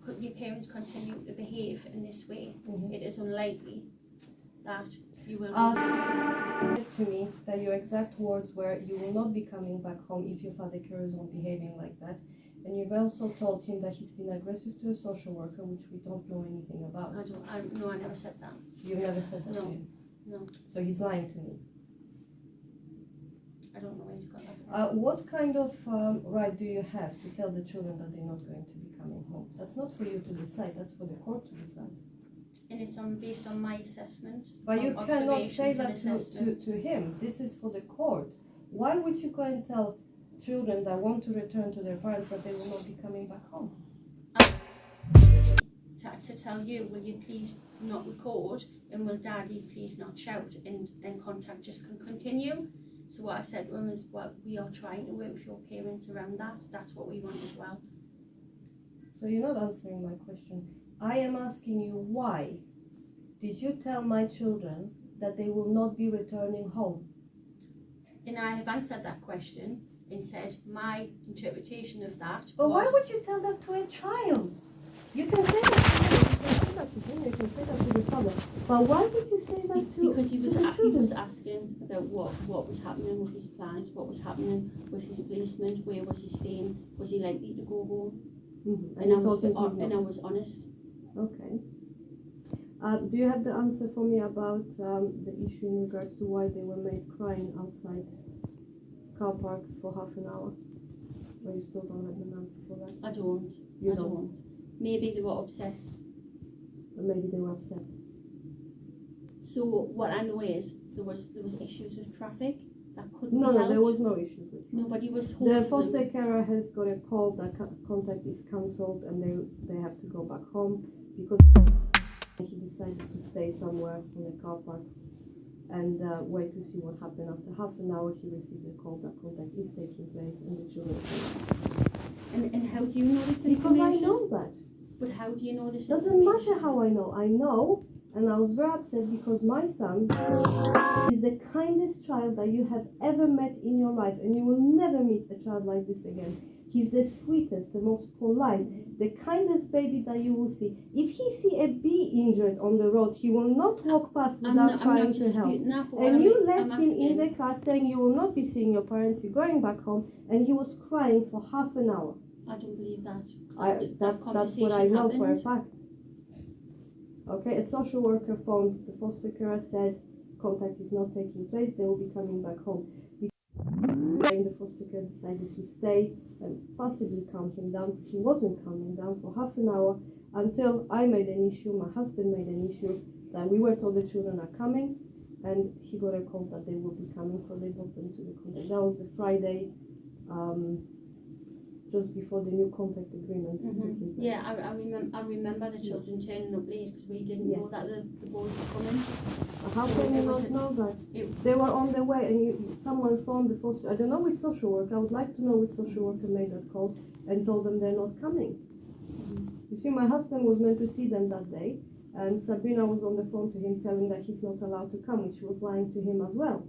Could your parents continue to behave in this way, Mm-hmm. it is unlikely that you will to me that your exact words were, "You will not be coming back home if your father carries on behaving like that." And you've also told him that he's been aggressive to a social worker, which we don't know anything about. No, I never said that. You never said that to him? No. So he's lying to me. I don't know where he's got that from. What kind of right do you have to tell the children that they're not going to be coming home? That's not for you to decide, that's for the court to decide. And it's based on my assessment. But you cannot say that assessment. to him. This is for the court. Why would you go and tell children that want to return to their parents that they will not be coming back home? To tell you, will you please not record, and will daddy please not shout, and then contact just can continue. So what I said to him is, well, we are trying to work with your parents around that. That's what we want as well. So you're not answering my question. I am asking you, why did you tell my children that they will not be returning home? And I have answered that question and said my interpretation of that. But why would you tell that to a child? You can say that to him, you can say that to him, you can say that to the father. But why would you say that to Because he children? was asking about what was happening with his plans, what was happening with his placement, where was he staying, was he likely to go home? Mm-hmm. And I was honest. Okay. Do you have the answer for me about the issue in regards to why they were made crying outside car parks for half an hour? Or you still don't have an answer for that? I don't. You I don't? don't. Maybe they were upset. Or maybe they were upset. So what I know is there was issues with traffic that couldn't No, be helped. there was no issue with it. Nobody was holding The foster them. carer has got a call that contact is cancelled and they have to go back home because he decided to stay somewhere in a car park and wait to see what happened. After half an hour he received a call that contact is taking place and the children And how do you know this information? because I know that. But how do you know this Doesn't information? matter how I know, and I was very upset because my son is the kindest child that you have ever met in your life, and you will never meet a child like this again. He's the sweetest, the most polite, the kindest baby that you will see. If he see a bee injured on the road, he will not walk past without trying to help. And you left him in the car saying you will not be seeing your parents, you're going back home, and he was crying for half an hour. I don't believe that. That's what I know for a fact. Okay, a social worker phoned the foster carer, said contact is not taking place, they will be coming back home. The foster care decided to stay and possibly calm him down. He wasn't calming down for half an hour until I made an issue, my husband made an issue that we were told the children are coming, and he got a call that they will be coming, so they brought them to the contact. That was the Friday just before the new contact agreement took in place. Yeah, I remember the children turning up late because we didn't know that the boys were coming. How can you not know that? They were on their way and someone phoned the foster, I don't know which social worker, I would like to know which social worker made that call and told them they're not coming. You see, my husband was meant to see them that day, and Sabrina was on the phone to him telling that he's not allowed to come, which was lying to him as well.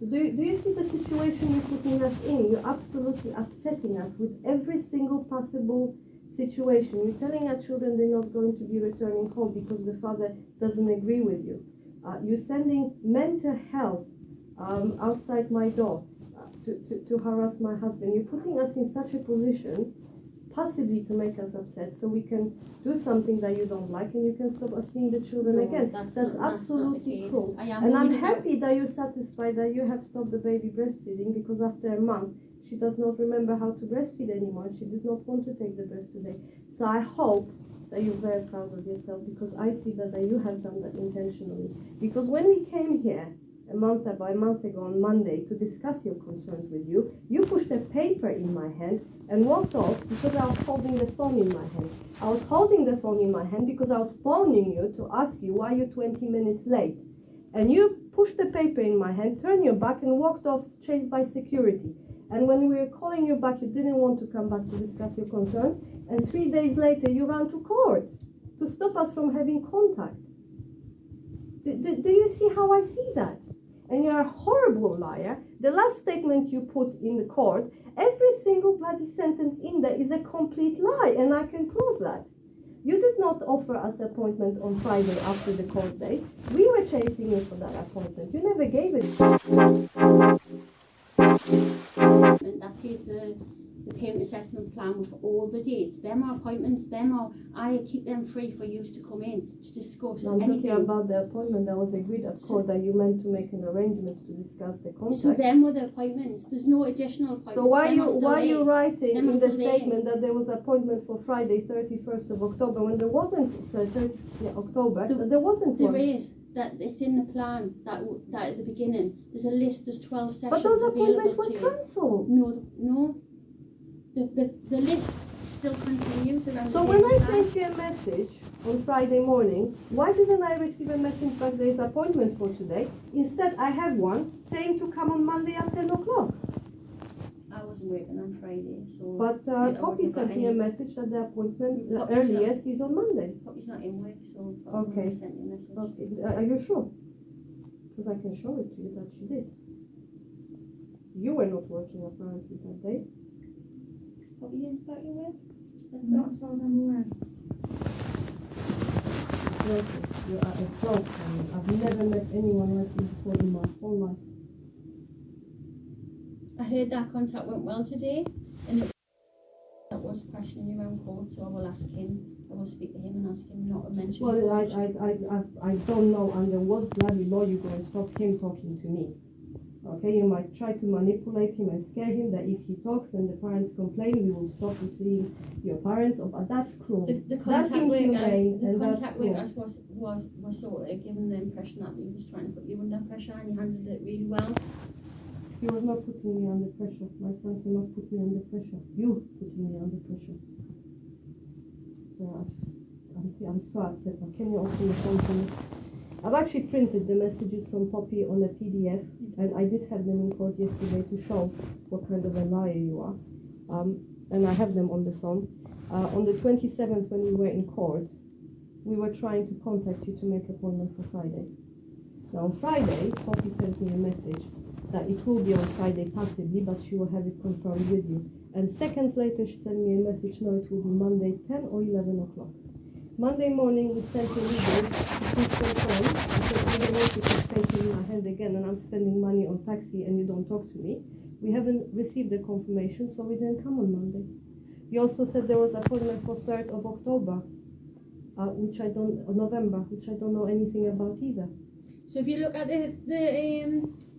So do you see the situation you're putting us in? You're absolutely upsetting us with every single possible situation. You're telling our children they're not going to be returning home because the father doesn't agree with you. You're sending mental health outside my door to harass my husband. You're putting us in such a position possibly to make us upset so we can do something that you don't like and you can stop us seeing the children again. That's absolutely cruel. And I'm happy that you're satisfied that you have stopped the baby breastfeeding, because after a month she does not remember how to breastfeed anymore. She did not want to take the breast today. So I hope that you're very proud of yourself, because I see that you have done that intentionally. Because when we came here a month ago on Monday to discuss your concerns with you, you pushed a paper in my hand and walked off because I was holding the phone in my hand. I was holding the phone in my hand because I was phoning you to ask you why you're 20 minutes late. And you pushed the paper in my hand, turned your back and walked off, chased by security. And when we were calling you back, you didn't want to come back to discuss your concerns. And 3 days later, you ran to court to stop us from having contact. Do you see how I see that? and you're a horrible liar. The last statement you put in the court, every single bloody sentence in there is a complete lie, and I can prove that. You did not offer us appointment on Friday after the court date. We were chasing you for that appointment. You never gave it. And that is the payment assessment plan with all the dates. Them are appointments, I keep them free for you to come in to discuss I'm anything. talking about the appointment that was agreed at court that you meant to make an arrangement to discuss the contract. So them were the appointments. There's no additional appointments. So why are you writing them in the statement that there was appointment for Friday, 31st of October, when there wasn't, October, there wasn't one? There is. That it's in the plan that at the beginning there's a list, there's 12 sessions. But those appointments were available to you. cancelled. No. The list still continues around. So when I sent you a message on Friday morning, why didn't I receive a message that there is appointment for today? Instead, I have one saying to come on Monday at 10 o'clock. I wasn't working on Friday, so. But Poppy sent me a message that the appointment Poppy's earliest is on Monday. Poppy's not in work, so. Okay. Sent you a message. Okay, are you sure? Because I can show it to you that she did. You were not working apparently that day. Is Poppy in back in work? Not as far as I'm aware. Okay, you are a joke. I've never met anyone like you before in my whole life. I heard that contact went well today, and that was questioning you around court, so I will ask him. I will speak to him and ask him not to mention. Well, I don't know under what bloody law you're going to stop him talking to me. Okay, you might try to manipulate him and scare him that if he talks and the parents complain, we will stop you seeing your parents. But that's cruel. The That's contact with inhumane, us was sort of given the impression that he was trying to put you under pressure, and you handled it really well. He was not putting me under pressure. My son cannot put me under pressure. You putting me under pressure. So I'm so upset. But can you open the phone for me? I've actually printed the messages from Poppy on a PDF, and I did have them in court yesterday to show what kind of a liar you are. And I have them on the phone. On the 27th, when we were in court, we were trying to contact you to make an appointment for Friday. Now on Friday, Poppy sent me a message that it will be on Friday passively, but she will have it confirmed with you. And seconds later, she sent me a message, no, it will be Monday 10 or 11 o'clock. Monday morning, we sent a legal to please confirm, because I don't want you to stay in my hand again and I'm spending money on taxi and you don't talk to me. We haven't received the confirmation, so we didn't come on Monday. You also said there was an appointment for 3rd of October, November, which I don't know anything about either. So if you look at the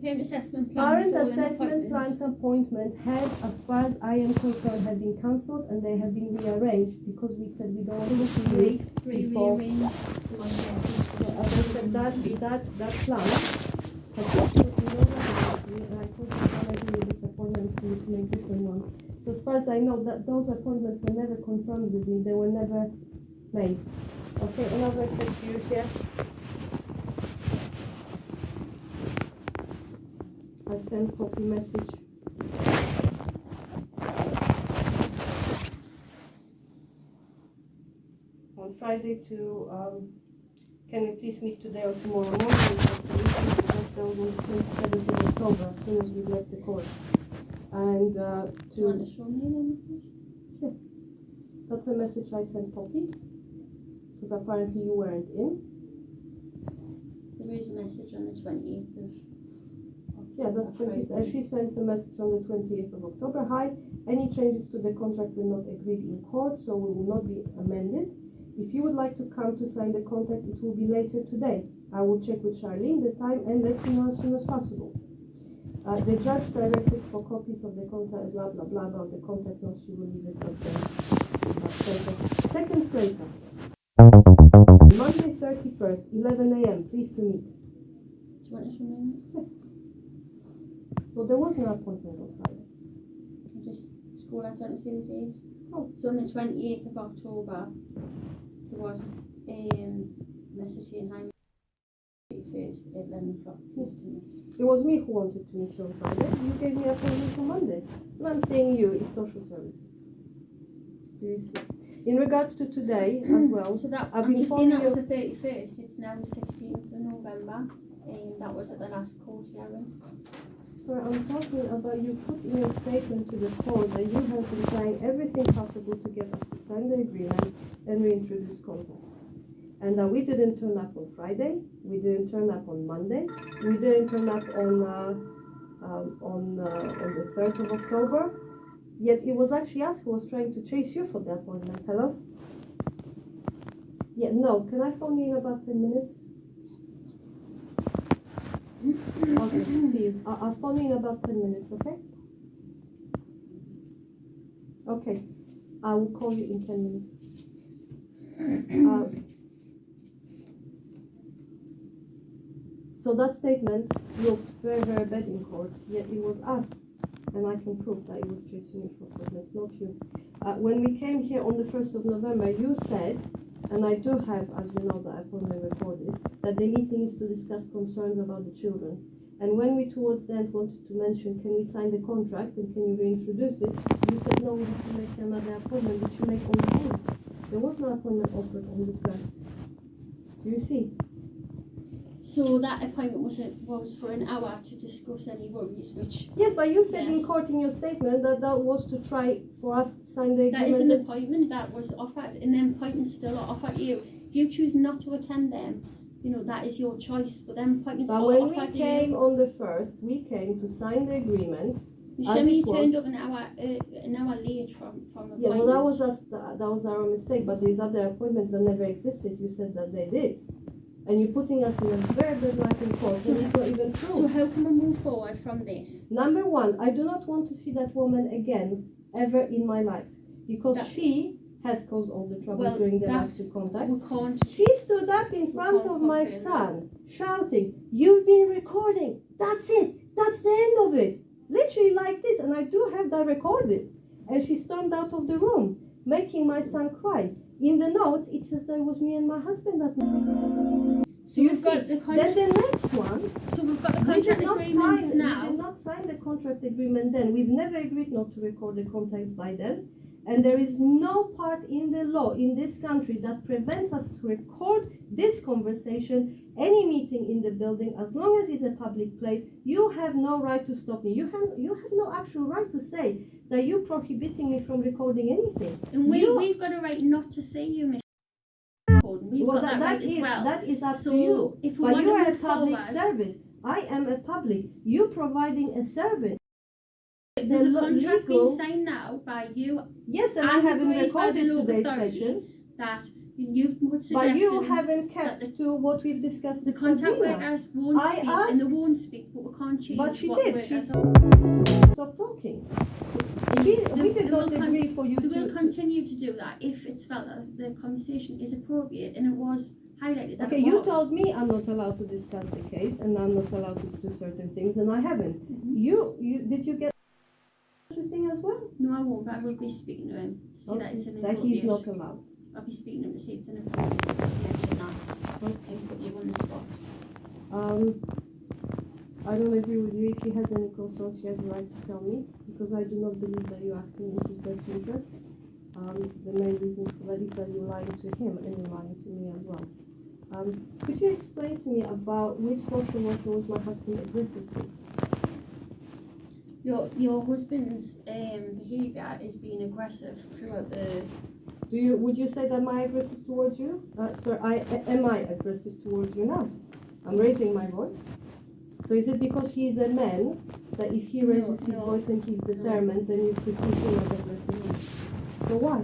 parent assessment plan, Parent assessment plans appointments have, as far as I am concerned, have been cancelled and they have been rearranged because we said we don't want to see it before. As I said, that plan has absolutely no relevance. I told you that I do disappointments to make different ones. So as far as I know, that those appointments were never confirmed with me. They were never made. Okay, and as I said to you here, I sent copy message. On Friday to, can we please meet today or tomorrow morning? Because that was on the 27th of October, as soon as we left the court. And Do you want to show me then? yeah, that's a message I sent Poppy, because apparently you weren't in. There is a message on the 20th of Yeah, that's 20th. She sends a message on the 28th of October. Hi, any changes to the contract were not agreed in court, so it will not be amended. If you would like to come to sign the contract, it will be later today. I will check with Charlene the time and let you know as soon as possible. The judge directed for copies of the contract, blah, blah, blah, about the contract notes. She will leave it up there. Seconds later, Monday 31st, 11 a.m., please to meet. Do you want to show me that? So there was no appointment on Friday. I just scroll out down to see the date. Oh. So on the 28th of October, there was a message saying hi, 31st at 11 o'clock, please to meet. It was me who wanted to meet you on Friday. You gave me an appointment for Monday. And I'm saying you, it's social services. Do you see? In regards to today as well, So that, I've I'm been just saying that following was the 31st, it's now the 16th of November. That was at the last court hearing. So I'm talking about you put in your statement to the court that you have been trying everything possible to get us to sign the agreement and reintroduce contact. And that we didn't turn up on Friday, we didn't turn up on Monday, we didn't turn up on the 3rd of October. Yet it was actually us who was trying to chase you for the appointment. Hello? Yeah, no. Can I phone you in about 10 minutes? Okay, see you. I'll phone you in about 10 minutes, okay? Okay. I will call you in 10 minutes. So that statement looked very, very bad in court, yet it was us. And I can prove that it was chasing you for appointments, not you. When we came here on the 1st of November, you said, and I do have, as you know, the appointment recorded, that the meeting is to discuss concerns about the children. And when we towards the end wanted to mention, can we sign the contract and can you reintroduce it, you said, no, we have to make another appointment, which you make on the 8th. There was no appointment offered on this ground. Do you see? So that appointment was for an hour to discuss any worries, which... Yes, but you said in Yes. court in your statement that that was to try for us to sign the agreement. That is an appointment that was offered, and them appointments still are offered you. If you choose not to attend them, you know, that is your choice, but them appointments But are when offered we you. came on the 1st, we came to sign the agreement. Michelle, you it turned was. up an hour late from appointment. Yeah, well, that was us. That was our mistake. But these other appointments that never existed, you said that they did, and you're putting us in a very bad light in court. So it's not even true. So how can we move forward from this? Number one, I do not want to see that woman again ever in my life because she has caused all the trouble during the last two contacts. We can't. She stood up in front of my confirm son, shouting, "You've been recording. That's it. That's the end of it." Literally like this, and I do have that recorded. And she stormed out of the room, making my son cry. In the notes, it says that it was me and my husband that night. So you we've see, got the then contract. the next one, So we've got the we did contract not agreements sign. now. We did not sign the contract agreement then. We've never agreed not to record the contacts by then. And there is no part in the law in this country that prevents us to record this conversation, any meeting in the building, as long as it's a public place. You have no right to stop me. You have no actual right to say that you're prohibiting me from recording anything. And we've got a right not to see you, Michelle. We've got that right as well. That is up So to you. if we But want you to are a move public forward, service. I am a public. You providing a service. there's a contract being legal- signed now by you. Yes, and I haven't agreed by the recorded local today's authority session. That you've put But suggestions. you haven't that kept to what we've discussed the with contact Sabrina. workers won't I speak, and they asked- won't speak, but we can't change But she what did. workers She are. Stop talking. We did not agree for you They will to. continue to do that if it's felt that the conversation is appropriate, and it was highlighted that Okay, it you was. told me I'm not allowed to discuss the case, and I'm not allowed to do certain things, and I haven't. Mhm. You did you get everything as well? No, I won't. I will be speaking to him to say that it's That he's inappropriate. not allowed. I'll be speaking to him to say it's inappropriate to mention that and put you on the spot. I don't agree with you. If he has any concerns, he has the right to tell me, because I do not believe that you're acting in his best interest. The main reason for that is that you're lying to him and you're lying to me as well. Could you explain to me about which social worker was my husband aggressive to? Your husband's behaviour is being aggressive throughout the. Would you say that am I aggressive towards you? Sir, am I aggressive towards you now? I'm raising my voice. So is it because he is a man that if he raises his voice and he's determined, then you perceive him as aggressive? So why?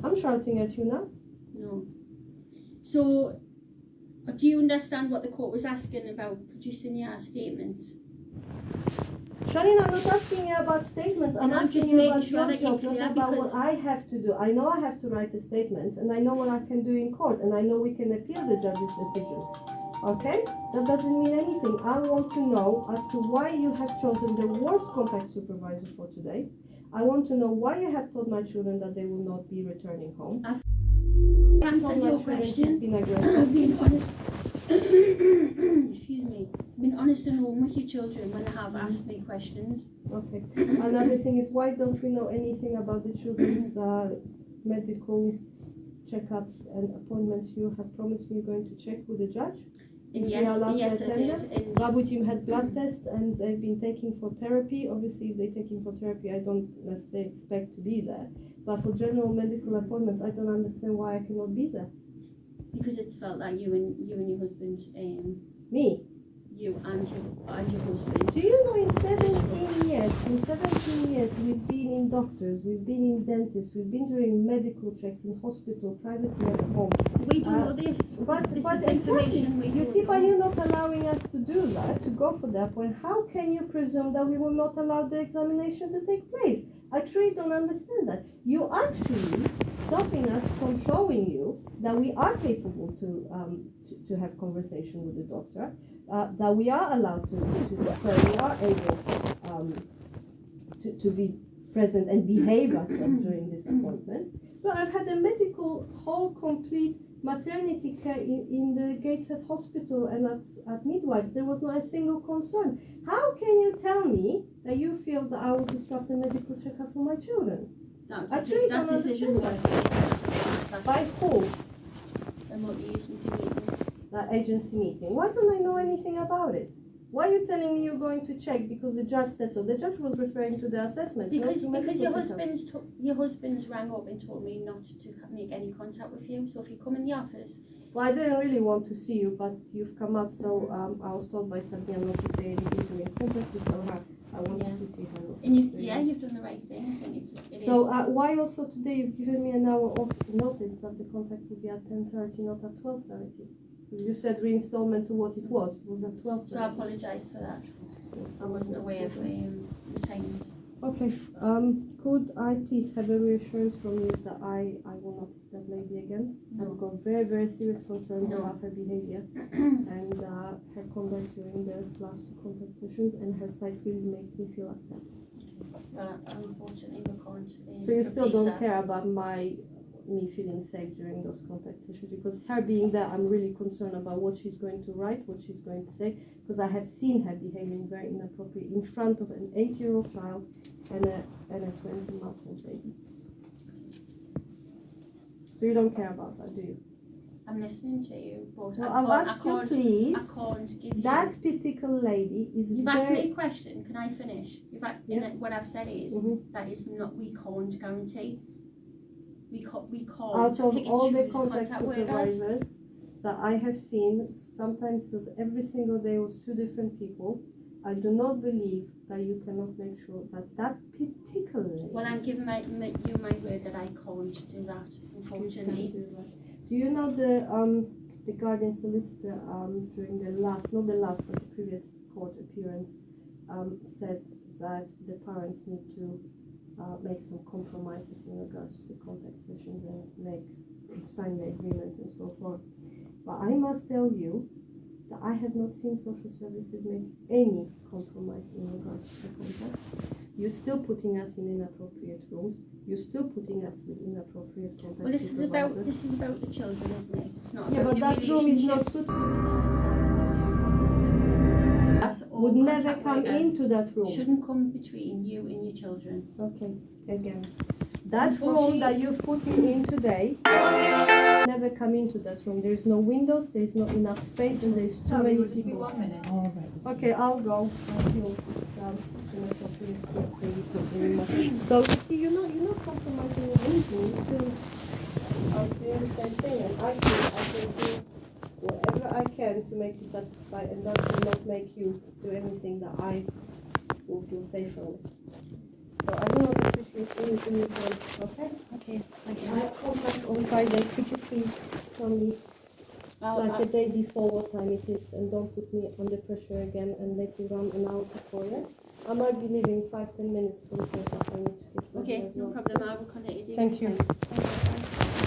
I'm shouting at you now. No. So, do you understand what the court was asking about producing your statements? Shanine, I'm not asking you about statements. I'm And I'm asking just you making about sure your that you're job, clear, not about because- what I have to do. I know I have to write the statements, and I know what I can do in court, and I know we can appeal the judge's decision. Okay? That doesn't mean anything. I want to know as to why you have chosen the worst contact supervisor for today. I want to know why you have told my children that they will not be returning home. I've Told answered my your children she's question. been aggressive. I've been honest. Excuse me. Been honest and open with your children when they have asked me questions. Okay. Another thing is, why don't we know anything about the children's medical checkups and appointments you have promised me you're going to check with the judge? And If we are allowed yes, to I attend did. them. And Babuji had blood tests and they've been taking for therapy. Obviously, if they're taking for therapy, I don't necessarily expect to be there. But for general medical appointments, I don't understand why I cannot be there. because it's felt like you and your husband, Me? you and your husband. Do you know in 17 years, we've been in doctors, we've been in dentists, we've been doing medical checks in hospital, privately at home. We don't know this. But This but is information we you don't see, know. by you not allowing us to do that, to go for that point, how can you presume that we will not allow the examination to take place? I truly don't understand that. You actually stopping us from showing you that we are capable to have conversation with the doctor, that we are allowed to so we are able to be present and behave ourselves during these appointments. But I've had a medical whole complete maternity care in the Gateshead Hospital and at midwives. There was not a single concern. How can you tell me that you feel that I will disrupt the medical checkup for my children? That decision was By who? the multi-agency meeting. That agency meeting. Why don't I know anything about it? Why are you telling me you're going to check because the judge said so? The judge was referring to the assessment. Because your husband's rang up and told me not to make any contact with you. So if you come in the office. Well, I didn't really want to see you, but you've come out, so I was told by Sabina not to say anything to me. Contact to tell her I wanted to see her. And you've done the right thing. I think it so is. why also today you've given me an hour of notice that the contact will be at 10:30, not at 12:30? You said reinstallment to what it was at 12:30. So I apologise for that. I wasn't aware of the times. Okay. Could I please have a reassurance from you that I will not see that lady again? No. I've got very, very serious concerns No. about her behavior and her conduct during the last 2 contact sessions, and her sight really makes me feel upset. Well, unfortunately, we can't. So you still replace don't her. care about me feeling safe during those contact sessions, because her being there, I'm really concerned about what she's going to write, what she's going to say, because I have seen her behaving very inappropriate in front of an 8-year-old child and a 20-month-old baby. So you don't care about that, do you? I'm listening to you, but Well, I'll ask you, please. I can't give you. That particular lady is You've very... asked me a question. Can I finish? Yeah. What I've said is that is not. We can't guarantee. We can't. Out of pick and all the choose contact workers. supervisors that I have seen, sometimes it was every single day was 2 different people. I do not believe that you cannot make sure that particular lady... Well, I'm giving you my word that I can't do that, unfortunately. Do you know the guardian solicitor during the last, not the last, but the previous court appearance, said that the parents need to make some compromises in regards to the contact sessions and sign the agreement and so forth. But I must tell you that I have not seen social services make any compromise in regards to the contact. You're still putting us in inappropriate rooms. You're still putting us with inappropriate contact. Well, this is about the children, isn't it? It's not. Yeah, about but that room is not suitable. Would never come into that room. Shouldn't come between you and your children. Okay, again. That room that you've put me in today, never come into that room. There's no windows, there's not enough space, and there's too many Just be people. 1 minute. All right. Okay, I'll go. So you see, you're not compromising anything. You're doing the same thing, and I can do whatever I can to make you satisfied, and that will not make you do anything that I will feel safer with. So I do not appreciate anything you can. Okay? Okay, thank I have contact on Friday. Could you please tell me, like the day before, what time it is, and don't put me under pressure again and make me run an hour before, yeah? I might be leaving 5-10 minutes from here, but I need to get ready Okay, as no well. problem. I will contact you. Thank you. Thank you.